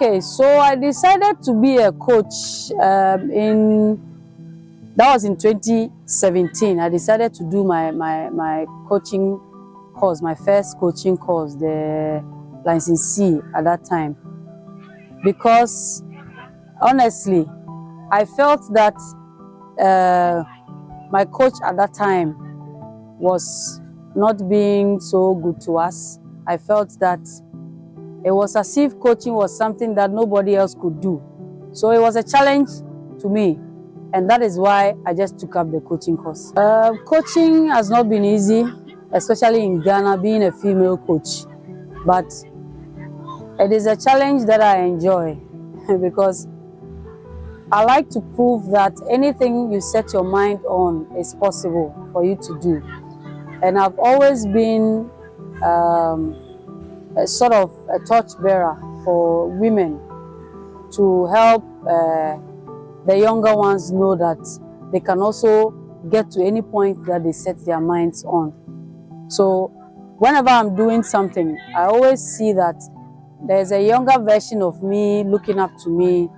Okay, so I decided to be a coach that was in 2017. I decided to do my coaching course, my first coaching course, the license C at that time, because honestly, I felt that my coach at that time was not being so good to us. I felt that it was as if coaching was something that nobody else could do. So it was a challenge to me, and that is why I just took up the coaching course. Coaching has not been easy, especially in Ghana, being a female coach. But it is a challenge that I enjoy because I like to prove that anything you set your mind on is possible for you to do. And I've always been a sort of a torchbearer for women to help the younger ones know that they can also get to any point that they set their minds on. So whenever I'm doing something, I always see that there's a younger version of me looking up to me,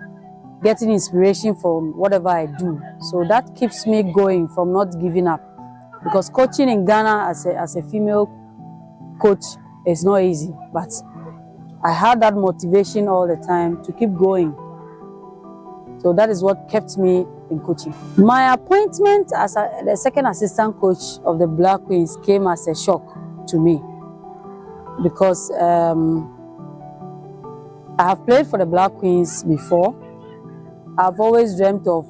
getting inspiration from whatever I do. So that keeps me going from not giving up. Because coaching in Ghana as a female coach is not easy, but I had that motivation all the time to keep going. So that is what kept me in coaching. My appointment as the second assistant coach of the Black Queens came as a shock to me because I have played for the Black Queens before. I've always dreamt of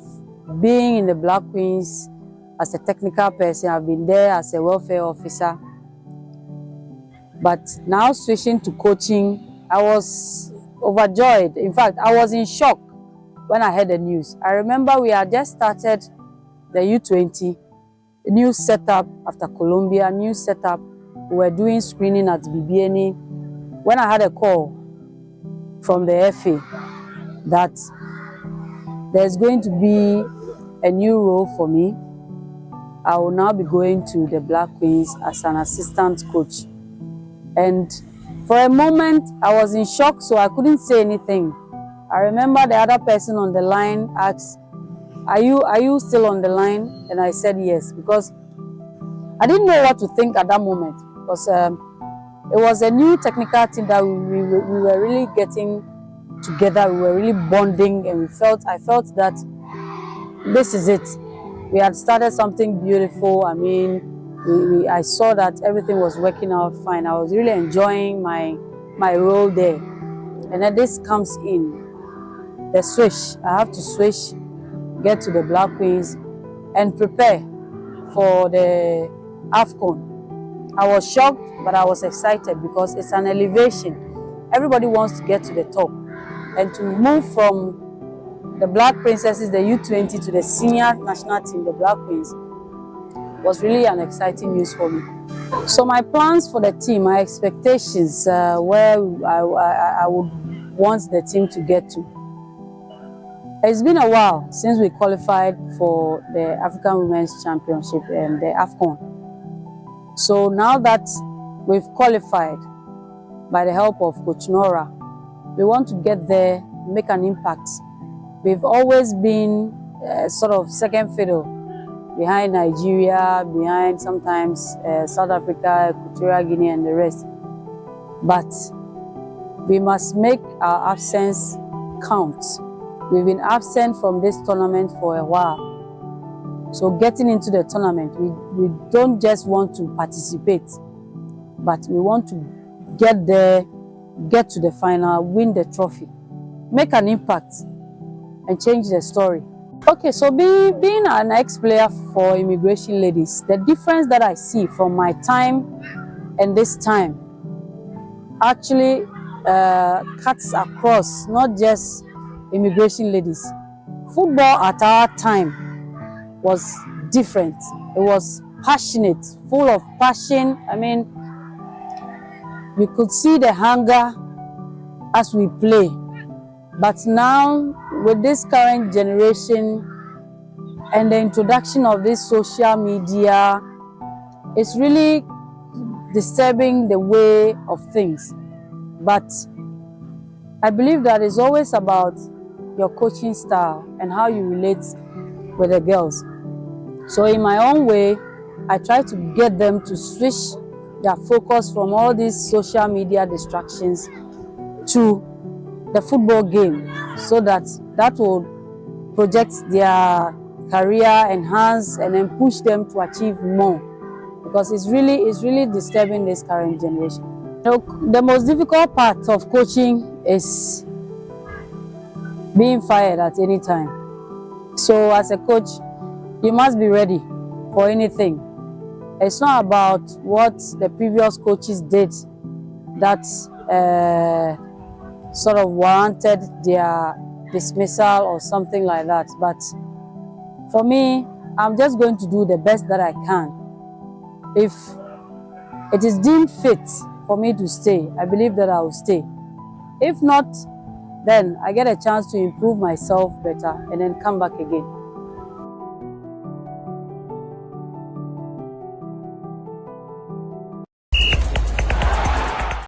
being in the Black Queens as a technical person. I've been there as a welfare officer. But now switching to coaching, I was overjoyed. In fact, I was in shock when I heard the news. I remember we had just started the U20, a new setup after Colombia, new setup. We were doing screening at BBNE when I had a call from the FA that there's going to be a new role for me. I will now be going to the Black Queens as an assistant coach. And for a moment, I was in shock, so I couldn't say anything. I remember the other person on the line asked, are you still on the line? And I said yes, because I didn't know what to think at that moment. Because it was a new technical team that we were really getting together, we were really bonding, and I felt that this is it. We had started something beautiful. I mean, I saw that everything was working out fine. I was really enjoying my role there. And then this comes in, the switch. I have to switch, get to the Black Queens, and prepare for the AFCON. I was shocked, but I was excited because it's an elevation. Everybody wants to get to the top. And to move from the Black Princesses, the U20, to the senior national team, the Black Queens, was really an exciting news for me. So my plans for the team, my expectations, where I would want the team to get to. It's been a while since we qualified for the African Women's Championship and the AFCON. So now that we've qualified by the help of Coach Nora, we want to get there, make an impact. We've always been sort of second fiddle behind Nigeria, behind sometimes South Africa, Equatorial Guinea, and the rest. But we must make our absence count. We've been absent from this tournament for a while. So getting into the tournament, we don't just want to participate, but we want to get there, get to the final, win the trophy, make an impact, and change the story. Okay, so being an ex-player for Immigration Ladies, the difference that I see from my time and this time actually cuts across not just Immigration Ladies. Football at our time was different. It was passionate, full of passion. I mean, we could see the hunger as we play. But now, with this current generation and the introduction of this social media, it's really disturbing the way of things. But I believe that it's always about your coaching style and how you relate with the girls. So in my own way, I try to get them to switch their focus from all these social media distractions to the football game, so that will project their career, enhance, and then push them to achieve more, because it's really disturbing this current generation. The most difficult part of coaching is being fired at any time. So as a coach, you must be ready for anything. It's not about what the previous coaches did that sort of warranted their dismissal or something like that. But for me, I'm just going to do the best that I can. If it is deemed fit for me to stay, I believe that I will stay. If not, then I get a chance to improve myself better and then come back again.